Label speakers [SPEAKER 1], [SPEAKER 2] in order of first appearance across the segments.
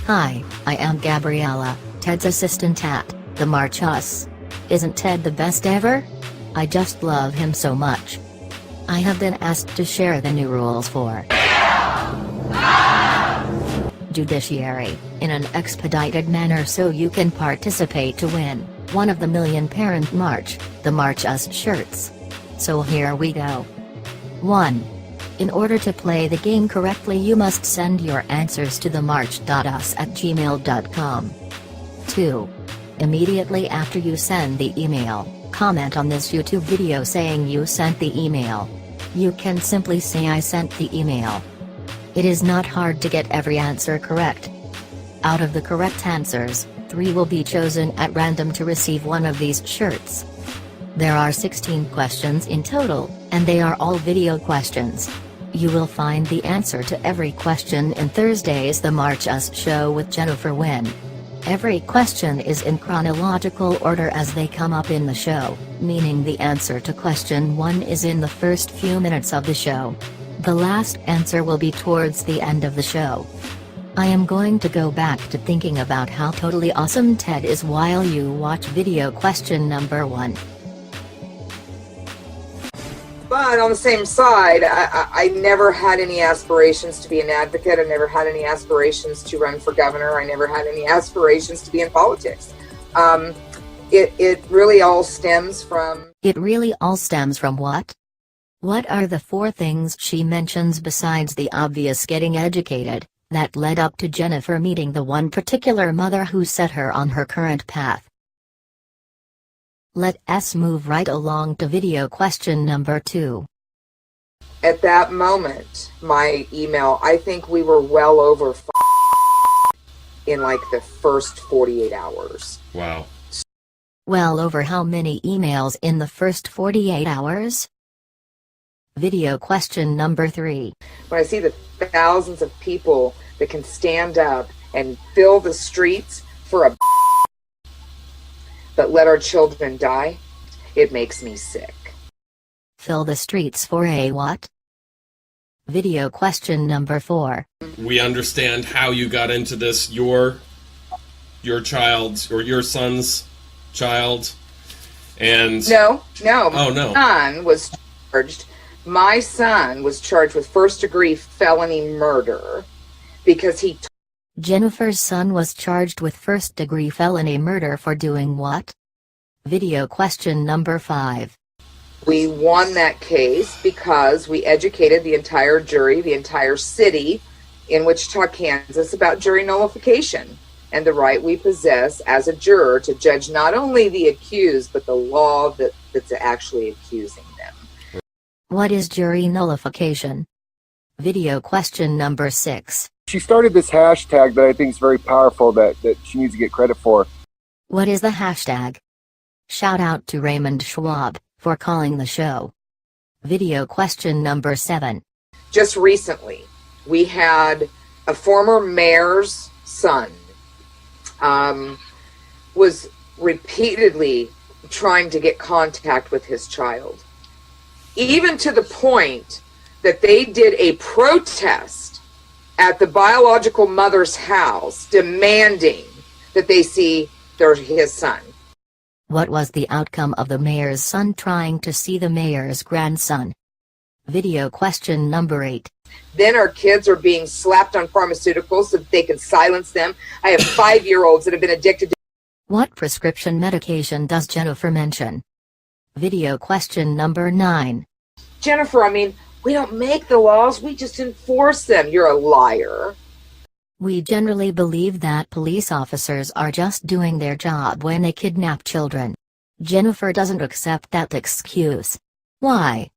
[SPEAKER 1] Hi, I am Gabriella, Ted's assistant at the March Us. Isn't Ted the best ever? I just love him so much. I have been asked to share the new rules for Judiciary, in an expedited manner so you can participate to win one of the Million Parent March, the March Us shirts. So here we go. 1. In order to play the game correctly you must send your answers to themarch.us@gmail.com. 2. Immediately after you send the email, comment on this YouTube video saying you sent the email. You can simply say I sent the email. It is not hard to get every answer correct. Out of the correct answers, 3 will be chosen at random to receive one of these shirts. There are 16 questions in total, and they are all video questions. You will find the answer to every question in Thursday's The March Us show with Jennifer Winn. Every question is in chronological order as they come up in the show, meaning the answer to question 1 is in the first few minutes of the show. The last answer will be towards the end of the show. I am going to go back to thinking about how totally awesome Ted is while you watch video question number 1.
[SPEAKER 2] But on the same side, I never had any aspirations to be an advocate. I never had any aspirations to run for governor. I never had any aspirations to be in politics. It really all stems from...
[SPEAKER 1] It really all stems from what? What are the 4 things she mentions besides the obvious getting educated, that led up to Jennifer meeting the one particular mother who set her on her current path? Let's move right along to video question number 2.
[SPEAKER 2] At that moment, my email, I think we were well over in like the first 48 hours.
[SPEAKER 3] Wow.
[SPEAKER 1] Well over how many emails in the first 48 hours? Video question number 3.
[SPEAKER 2] When I see the thousands of people that can stand up and fill the streets for a but let our children die, it makes me sick.
[SPEAKER 1] Fill the streets for a what? Video question number 4.
[SPEAKER 3] We understand how you got into this. Your child's or your son's child, and
[SPEAKER 2] no.
[SPEAKER 3] Oh no.
[SPEAKER 2] My son was charged with first-degree felony murder because he.
[SPEAKER 1] Jennifer's son was charged with first-degree felony murder for doing what? Video question number 5.
[SPEAKER 2] We won that case because we educated the entire jury, the entire city in Wichita, Kansas, about jury nullification and the right we possess as a juror to judge not only the accused, but the law that's actually accusing them.
[SPEAKER 1] What is jury nullification? Video question number 6.
[SPEAKER 4] She started this hashtag that I think is very powerful that she needs to get credit for.
[SPEAKER 1] What is the hashtag? Shout out to Raymond Schwab for calling the show. Video question number 7.
[SPEAKER 2] Just recently, we had a former mayor's son was repeatedly trying to get contact with his child, even to the point that they did a protest at the biological mother's house demanding that they see his son.
[SPEAKER 1] What was the outcome of the mayor's son trying to see the mayor's grandson? Video question number 8.
[SPEAKER 2] Then our kids are being slapped on pharmaceuticals so that they can silence them. I have 5-year-olds that have been addicted to...
[SPEAKER 1] What prescription medication does Jennifer mention? Video question number 9.
[SPEAKER 2] Jennifer, I mean, we don't make the laws, we just enforce them. You're a liar.
[SPEAKER 1] We generally believe that police officers are just doing their job when they kidnap children. Jennifer doesn't accept that excuse. Why?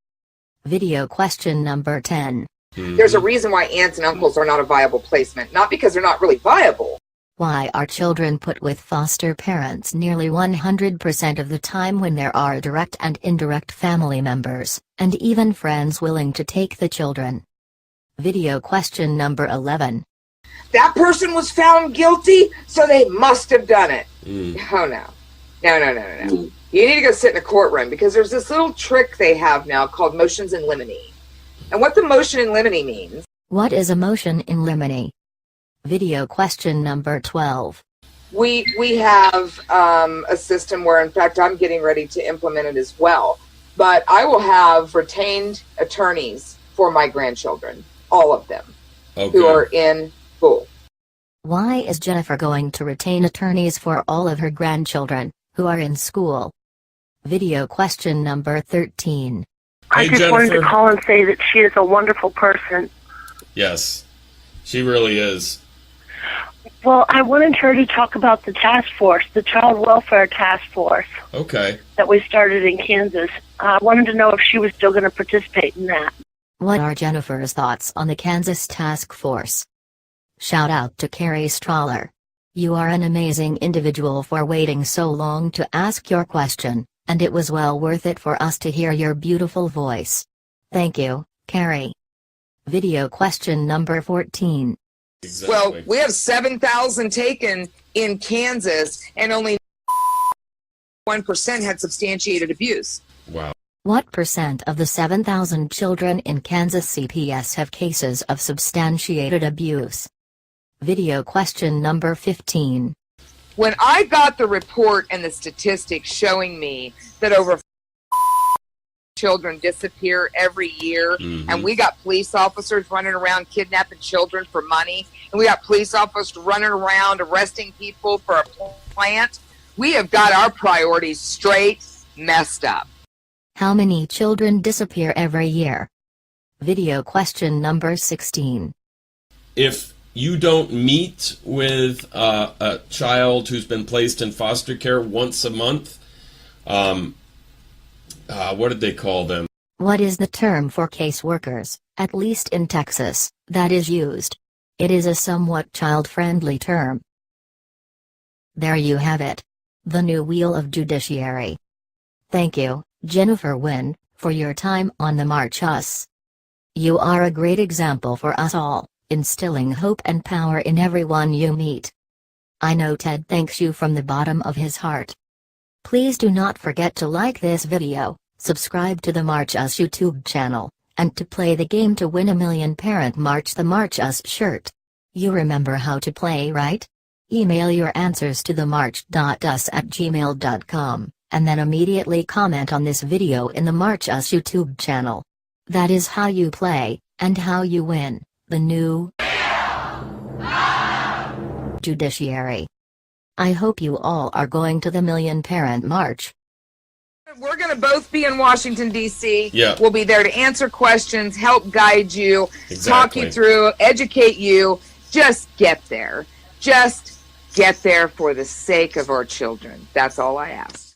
[SPEAKER 1] Video question number 10.
[SPEAKER 2] There's a reason why aunts and uncles are not a viable placement, not because they're not really viable.
[SPEAKER 1] Why are children put with foster parents nearly 100% of the time when there are direct and indirect family members, and even friends willing to take the children? Video question number 11.
[SPEAKER 2] That person was found guilty, so they must have done it. Oh, no. No. You need to go sit in a courtroom because there's this little trick they have now called motions in limine. And what the motion in limine means...
[SPEAKER 1] What is a motion in limine? Video question number 12.
[SPEAKER 2] We have a system where, in fact, I'm getting ready to implement it as well. But I will have retained attorneys for my grandchildren, all of them, who are in school.
[SPEAKER 1] Why is Jennifer going to retain attorneys for all of her grandchildren, who are in school? Video question number 13.
[SPEAKER 5] I just
[SPEAKER 3] Jennifer.
[SPEAKER 5] wanted to call and say that she is a wonderful person.
[SPEAKER 3] Yes, she really is.
[SPEAKER 5] Well, I wanted her to talk about the task force, the child welfare task force
[SPEAKER 3] Okay.
[SPEAKER 5] that we started in Kansas. I wanted to know if she was still going to participate in that.
[SPEAKER 1] What are Jennifer's thoughts on the Kansas task force? Shout out to Carrie Straller. You are an amazing individual for waiting so long to ask your question, and it was well worth it for us to hear your beautiful voice. Thank you, Carrie. Video question number 14.
[SPEAKER 3] Exactly.
[SPEAKER 2] Well, we have 7,000 taken in Kansas, and only 1% had substantiated abuse.
[SPEAKER 3] Wow.
[SPEAKER 1] What percent of the 7,000 children in Kansas CPS have cases of substantiated abuse? Video question number 15.
[SPEAKER 2] When I got the report and the statistics showing me that over children disappear every year, and we got police officers running around kidnapping children for money, and we got police officers running around arresting people for a plant, we have got our priorities straight messed up.
[SPEAKER 1] How many children disappear every year? Video question number 16.
[SPEAKER 3] If you don't meet with a child who's been placed in foster care once a month, what did they call them?
[SPEAKER 1] What is the term for caseworkers, at least in Texas, that is used? It is a somewhat child-friendly term. There you have it. The new wheel of judiciary. Thank you, Jennifer Winn, for your time on the March Us. You are a great example for us all, instilling hope and power in everyone you meet. I know Ted thanks you from the bottom of his heart. Please do not forget to like this video, subscribe to the March Us YouTube channel, and to play the game to win a million parent March the March Us shirt. You remember how to play, right? Email your answers to themarch.us@gmail.com, and then immediately comment on this video in the March Us YouTube channel. That is how you play, and how you win, the new Judiciary. I hope you all are going to the Million Parent March.
[SPEAKER 2] We're going to both be in Washington, D.C.
[SPEAKER 3] Yeah.
[SPEAKER 2] We'll be there to answer questions, help guide you, talk
[SPEAKER 3] Exactly.
[SPEAKER 2] you through, educate you. Just get there. Just get there for the sake of our children. That's all I ask.